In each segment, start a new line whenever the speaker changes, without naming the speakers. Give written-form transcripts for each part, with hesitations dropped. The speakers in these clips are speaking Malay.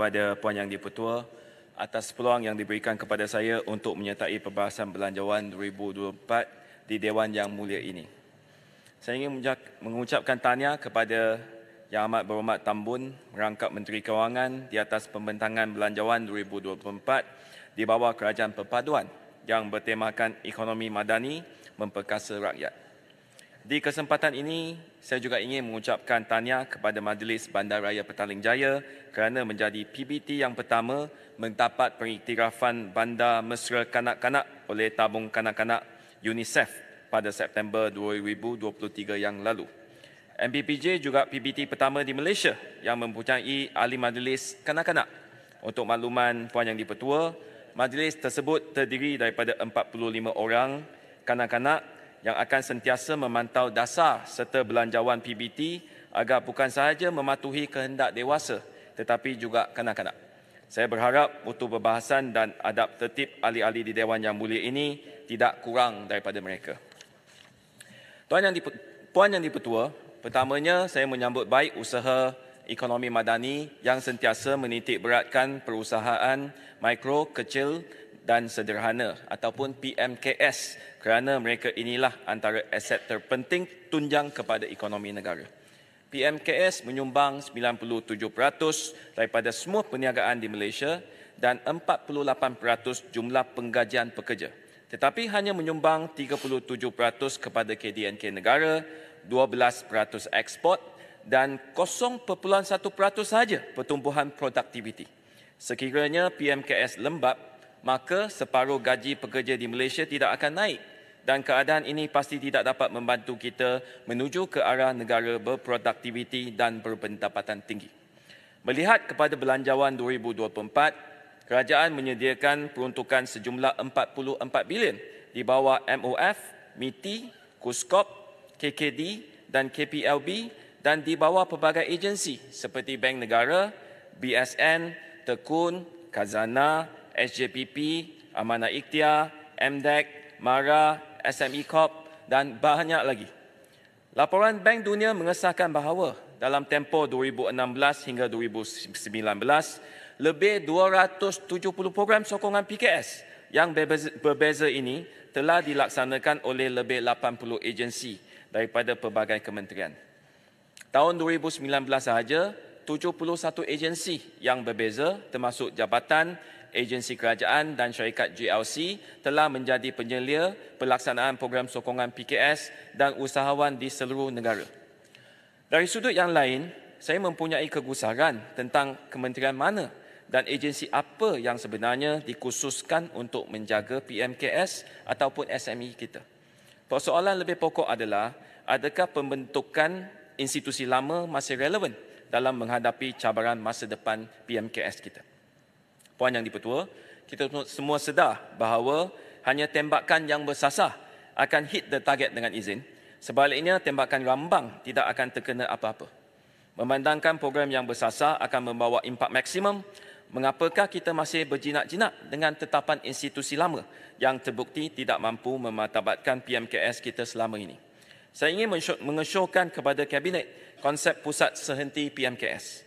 kepada Puan Yang di-Pertua atas peluang yang diberikan kepada saya untuk menyertai perbahasan Belanjawan 2024 di Dewan Yang Mulia ini. Saya ingin mengucapkan tahniah kepada Yang Amat Berhormat Tambun, Merangkap Menteri Kewangan di atas pembentangan Belanjawan 2024 di bawah Kerajaan Perpaduan yang bertemakan ekonomi madani memperkasa rakyat. Di kesempatan ini, saya juga ingin mengucapkan tahniah kepada Majlis Bandaraya Petaling Jaya kerana menjadi PBT yang pertama mendapat pengiktirafan Bandar Mesra Kanak-Kanak oleh Tabung Kanak-Kanak UNICEF pada September 2023 yang lalu. MBPJ juga PBT pertama di Malaysia yang mempunyai ahli majlis kanak-kanak. Untuk makluman Puan Yang di-Pertua, majlis tersebut terdiri daripada 45 orang kanak-kanak yang akan sentiasa memantau dasar serta belanjawan PBT agar bukan sahaja mematuhi kehendak dewasa tetapi juga kanak-kanak. Saya berharap mutu perbahasan dan adab tertib ahli-ahli di Dewan Yang Mulia ini tidak kurang daripada mereka. Puan Yang di-Pertua, pertamanya saya menyambut baik usaha ekonomi madani yang sentiasa menitik beratkan perusahaan mikro, kecil dan sederhana ataupun PMKS kerana mereka inilah antara aset terpenting tunjang kepada ekonomi negara. PMKS menyumbang 97% daripada semua perniagaan di Malaysia dan 48% jumlah penggajian pekerja. Tetapi hanya menyumbang 37% kepada KDNK negara, 12% ekspor dan 0.1% sahaja pertumbuhan produktiviti. Sekiranya PMKS lembab, maka separuh gaji pekerja di Malaysia tidak akan naik dan keadaan ini pasti tidak dapat membantu kita menuju ke arah negara berproduktiviti dan berpendapatan tinggi. Melihat kepada Belanjawan 2024, kerajaan menyediakan peruntukan sejumlah 44 bilion di bawah MOF, MITI, KUSKOP, KKD dan KPLB dan di bawah pelbagai agensi seperti Bank Negara, BSN, Tekun, Khazanah, SJPP, Amanah Ikhtiar, MDEC, MARA, SME Corp dan banyak lagi. Laporan Bank Dunia mengesahkan bahawa dalam tempoh 2016 hingga 2019, lebih 270 program sokongan PKS yang berbeza ini telah dilaksanakan oleh lebih 80 agensi daripada pelbagai kementerian. Tahun 2019 sahaja, 71 agensi yang berbeza termasuk jabatan, agensi kerajaan dan syarikat GLC telah menjadi penyelia pelaksanaan program sokongan PKS dan usahawan di seluruh negara. Dari sudut yang lain, saya mempunyai kegusaran tentang kementerian mana dan agensi apa yang sebenarnya dikhususkan untuk menjaga PMKS ataupun SME kita. Persoalan lebih pokok adalah, adakah pembentukan institusi lama masih relevan dalam menghadapi cabaran masa depan PMKS kita? Puan Yang di-Pertua, kita semua sedar bahawa hanya tembakan yang bersasar akan hit the target dengan izin. Sebaliknya, tembakan rambang tidak akan terkena apa-apa. Memandangkan program yang bersasar akan membawa impak maksimum, mengapakah kita masih berjinak-jinak dengan tetapan institusi lama yang terbukti tidak mampu memartabatkan PMKS kita selama ini? Saya ingin mengesyorkan kepada Kabinet konsep pusat sehenti PMKS,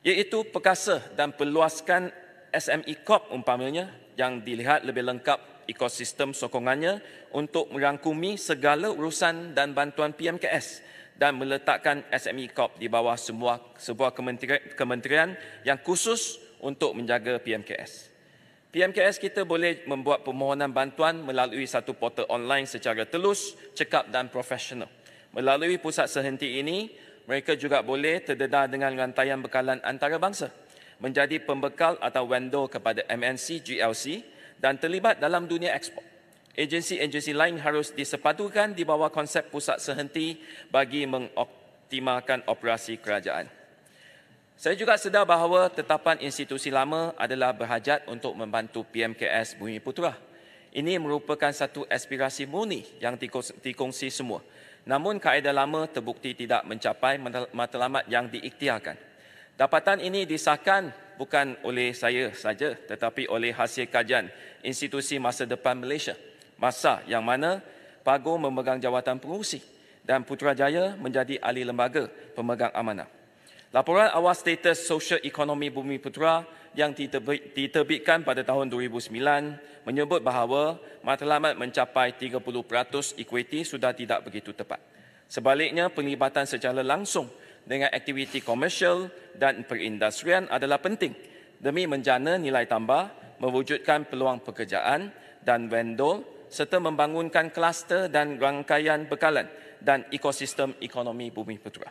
iaitu perkasa dan perluaskan SME Corp umpamanya yang dilihat lebih lengkap ekosistem sokongannya untuk merangkumi segala urusan dan bantuan PMKS dan meletakkan SME Corp di bawah sebuah kementerian yang khusus untuk menjaga PMKS. PMKS kita boleh membuat permohonan bantuan melalui satu portal online secara telus, cekap dan profesional. Melalui pusat sehenti ini, mereka juga boleh terdedah dengan rantaian bekalan antarabangsa, menjadi pembekal atau vendor kepada MNC, GLC dan terlibat dalam dunia ekspor. Agensi-agensi lain harus disepadukan di bawah konsep pusat sehenti bagi mengoptimalkan operasi kerajaan. Saya juga sedar bahawa tetapan institusi lama adalah berhajat untuk membantu PMKS Bumiputera. Ini merupakan satu aspirasi murni yang dikongsi semua. Namun kaedah lama terbukti tidak mencapai matlamat yang diikhtiarkan. Dapatan ini disahkan bukan oleh saya saja tetapi oleh hasil kajian Institusi Masa Depan Malaysia, MASA, yang mana Pago memegang jawatan pengurusi dan Putrajaya menjadi ahli lembaga pemegang amanah. Laporan awal status sosial ekonomi Bumiputera yang diterbitkan pada tahun 2009 menyebut bahawa matlamat mencapai 30% ekuiti sudah tidak begitu tepat. Sebaliknya, penglibatan secara langsung dengan aktiviti komersial dan perindustrian adalah penting demi menjana nilai tambah, mewujudkan peluang pekerjaan dan vendor serta membangunkan kluster dan rangkaian bekalan dan ekosistem ekonomi Bumiputera.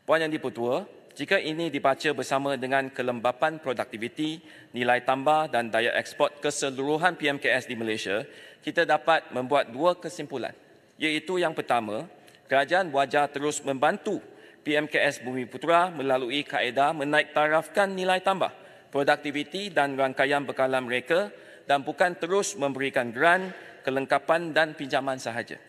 Puan Yang di-Pertua, jika ini dibaca bersama dengan kelembapan produktiviti, nilai tambah dan daya ekspor keseluruhan PMKS di Malaysia, kita dapat membuat dua kesimpulan, iaitu yang pertama, kerajaan wajar terus membantu PMKS Bumiputera melalui kaedah menaik tarafkan nilai tambah, produktiviti dan rangkaian bekalan mereka dan bukan terus memberikan geran, kelengkapan dan pinjaman sahaja.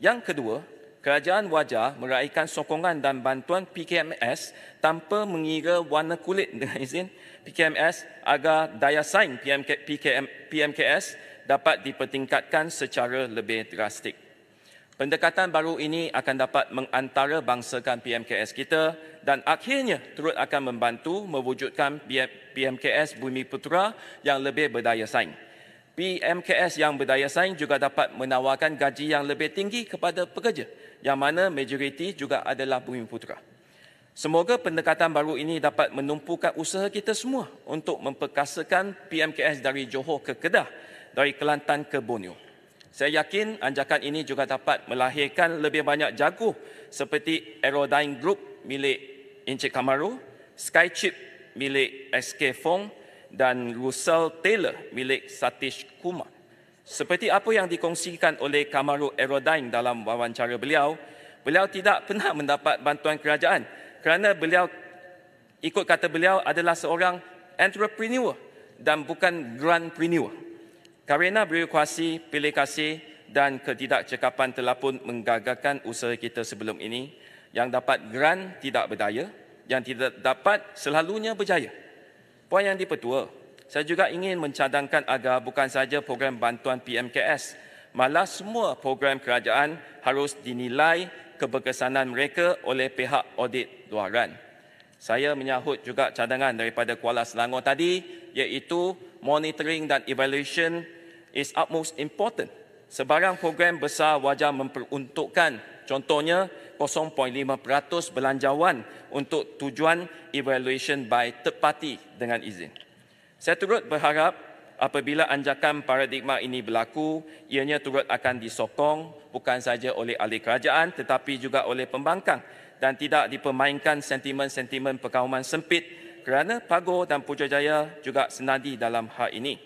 Yang kedua, kerajaan wajar meraihkan sokongan dan bantuan PKMS tanpa mengira warna kulit dengan izin PKMS agar daya saing PMKS dapat dipertingkatkan secara lebih drastik. Pendekatan baru ini akan dapat mengantarabangsakan PMKS kita dan akhirnya turut akan membantu mewujudkan PMKS Bumiputera yang lebih berdaya saing. PMKS yang berdaya saing juga dapat menawarkan gaji yang lebih tinggi kepada pekerja, yang mana majoriti juga adalah Bumiputera. Semoga pendekatan baru ini dapat menumpukan usaha kita semua untuk memperkasakan PMKS dari Johor ke Kedah, dari Kelantan ke Borneo. Saya yakin anjakan ini juga dapat melahirkan lebih banyak jago seperti Aerodyne Group milik Encik Kamaru, Skychip milik SK Fong dan Russell Taylor milik Satish Kumar. Seperti apa yang dikongsikan oleh Kamaru Aerodyne dalam wawancara beliau, beliau tidak pernah mendapat bantuan kerajaan kerana beliau, ikut kata beliau, adalah seorang entrepreneur dan bukan grantpreneur. Kerana birokrasi, pilih kasih dan ketidakcekapan telah pun menggagalkan usaha kita sebelum ini, yang dapat grant tidak berdaya, yang tidak dapat selalunya berjaya. Puan Yang di-Pertua, saya juga ingin mencadangkan agar bukan sahaja program bantuan PMKS, malah semua program kerajaan harus dinilai keberkesanan mereka oleh pihak audit luaran. Saya menyahut juga cadangan daripada Kuala Selangor tadi, iaitu monitoring dan evaluation is utmost important. Sebarang program besar wajar memperuntukkan, contohnya 0.5% belanjawan untuk tujuan evaluation by third party dengan izin. Saya turut berharap apabila anjakan paradigma ini berlaku, ianya turut akan disokong bukan sahaja oleh ahli kerajaan tetapi juga oleh pembangkang dan tidak dipermainkan sentimen-sentimen perkauman sempit kerana Pago dan Putrajaya juga senadi dalam hal ini.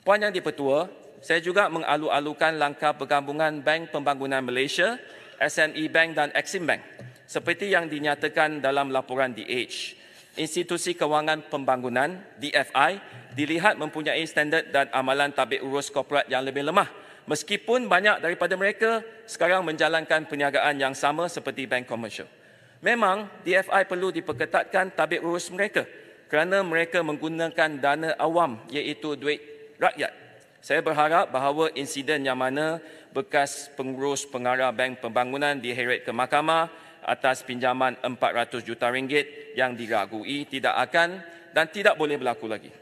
Puan Yang di-Pertua, saya juga mengalu-alukan langkah pergabungan Bank Pembangunan Malaysia, SME Bank dan Exim Bank seperti yang dinyatakan dalam laporan DH. Institusi Kewangan Pembangunan, DFI, dilihat mempunyai standard dan amalan tabik urus korporat yang lebih lemah, meskipun banyak daripada mereka sekarang menjalankan perniagaan yang sama seperti bank komersial. Memang DFI perlu diperketatkan tabik urus mereka kerana mereka menggunakan dana awam iaitu duit rakyat. Saya berharap bahawa insiden yang mana bekas pengurus pengarah Bank Pembangunan diheret ke mahkamah atas pinjaman 400 juta ringgit yang diragui tidak akan dan tidak boleh berlaku lagi.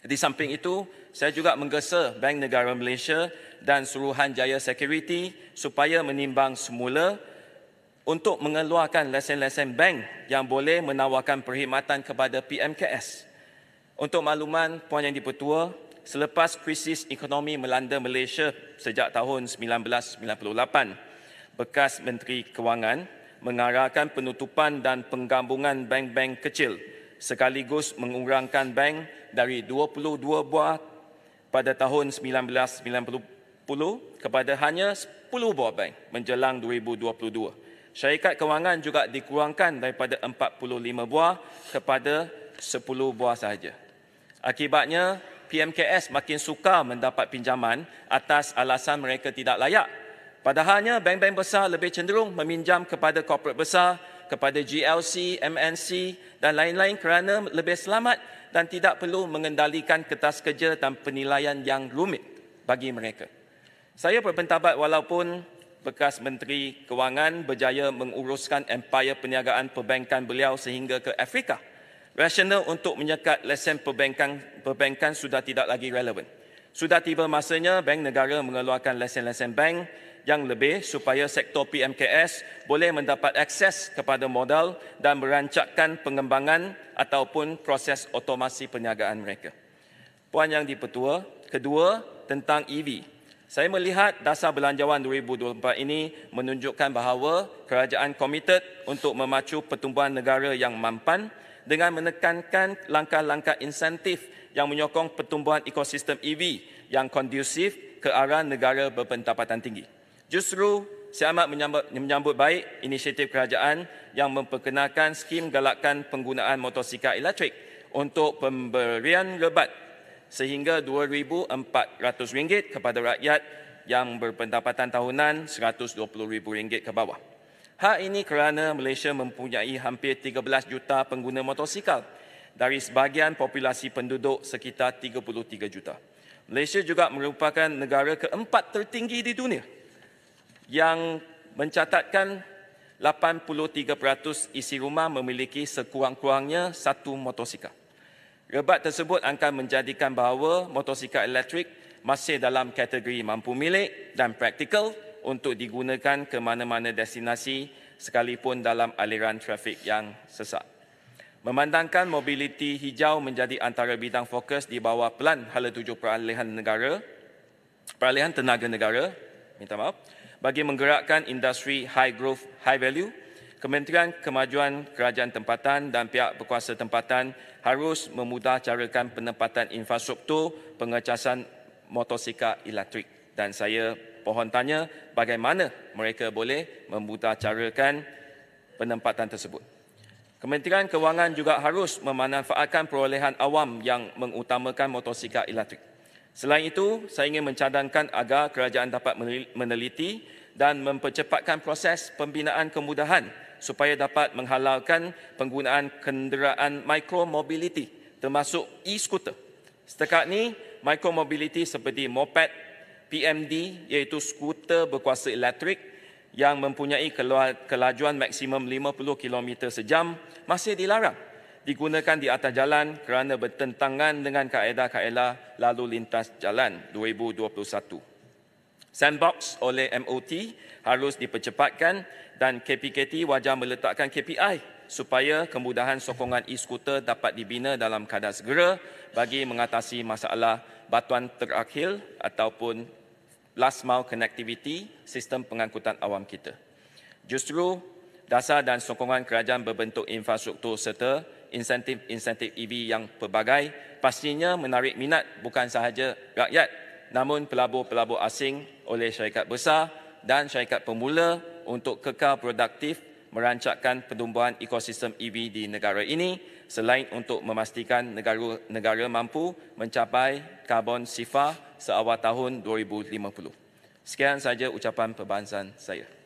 Di samping itu, saya juga menggesa Bank Negara Malaysia dan Suruhanjaya Security supaya menimbang semula untuk mengeluarkan lesen-lesen bank yang boleh menawarkan perkhidmatan kepada PMKS. Untuk makluman Puan Yang di-Pertua, selepas krisis ekonomi melanda Malaysia sejak tahun 1998, bekas Menteri Kewangan mengarahkan penutupan dan penggabungan bank-bank kecil sekaligus mengurangkan bank dari 22 buah pada tahun 1990 kepada hanya 10 buah bank menjelang 2022. Syarikat kewangan juga dikurangkan daripada 45 buah kepada 10 buah sahaja. Akibatnya, PMKS makin sukar mendapat pinjaman atas alasan mereka tidak layak. Padahalnya, bank-bank besar lebih cenderung meminjam kepada korporat besar, kepada GLC, MNC dan lain-lain kerana lebih selamat dan tidak perlu mengendalikan kertas kerja dan penilaian yang rumit bagi mereka. Saya berpendapat walaupun bekas Menteri Kewangan berjaya menguruskan empayar perniagaan perbankan beliau sehingga ke Afrika. Rasional untuk menyekat lesen perbankan sudah tidak lagi relevan. Sudah tiba masanya bank negara mengeluarkan lesen-lesen bank yang lebih supaya sektor PMKS boleh mendapat akses kepada modal dan merancangkan pengembangan ataupun proses otomasi perniagaan mereka. Puan Yang di-Pertua, kedua tentang EV. Saya melihat dasar belanjawan 2024 ini menunjukkan bahawa kerajaan komited untuk memacu pertumbuhan negara yang mampan dengan menekankan langkah-langkah insentif yang menyokong pertumbuhan ekosistem EV yang kondusif ke arah negara berpendapatan tinggi. Justru saya amat menyambut baik inisiatif kerajaan yang memperkenalkan skim galakkan penggunaan motosikal elektrik untuk pemberian rebat sehingga RM2,400 kepada rakyat yang berpendapatan tahunan RM120,000 ke bawah. Hal ini kerana Malaysia mempunyai hampir 13 juta pengguna motosikal dari sebahagian populasi penduduk sekitar 33 juta. Malaysia juga merupakan negara keempat tertinggi di dunia yang mencatatkan 83% isi rumah memiliki sekurang-kurangnya satu motosikal. Rebat tersebut akan menjadikan bahawa motosikal elektrik masih dalam kategori mampu milik dan praktikal untuk digunakan ke mana-mana destinasi sekalipun dalam aliran trafik yang sesak. Memandangkan mobiliti hijau menjadi antara bidang fokus di bawah Pelan Hala 7 Peralihan Tenaga Negara, bagi menggerakkan industri high growth, high value, Kementerian Kemajuan Kerajaan Tempatan dan pihak berkuasa tempatan harus memudahcarakan penempatan infrastruktur pengecasan motosikal elektrik. Dan saya pohon tanya bagaimana mereka boleh memudahcarakan penempatan tersebut. Kementerian Kewangan juga harus memanfaatkan perolehan awam yang mengutamakan motosikal elektrik. Selain itu, saya ingin mencadangkan agar kerajaan dapat meneliti dan mempercepatkan proses pembinaan kemudahan supaya dapat menghalalkan penggunaan kenderaan micromobility termasuk e-scooter. Setakat ini, micromobility seperti moped, PMD iaitu skuter berkuasa elektrik yang mempunyai kelajuan maksimum 50 km sejam masih dilarang digunakan di atas jalan kerana bertentangan dengan kaedah-kaedah lalu lintas jalan 2021. Sandbox oleh MOT harus dipercepatkan dan KPKT wajar meletakkan KPI supaya kemudahan sokongan e-skuter dapat dibina dalam kadar segera bagi mengatasi masalah batuan terakhir ataupun last mile connectivity sistem pengangkutan awam kita. Justru dasar dan sokongan kerajaan berbentuk infrastruktur serta insentif EV yang pelbagai pastinya menarik minat bukan sahaja rakyat namun pelabur-pelabur asing oleh syarikat besar dan syarikat pemula untuk kekal produktif merancangkan pertumbuhan ekosistem EV di negara ini selain untuk memastikan negara mampu mencapai karbon sifar seawal tahun 2050. Sekian sahaja ucapan perbahasan saya.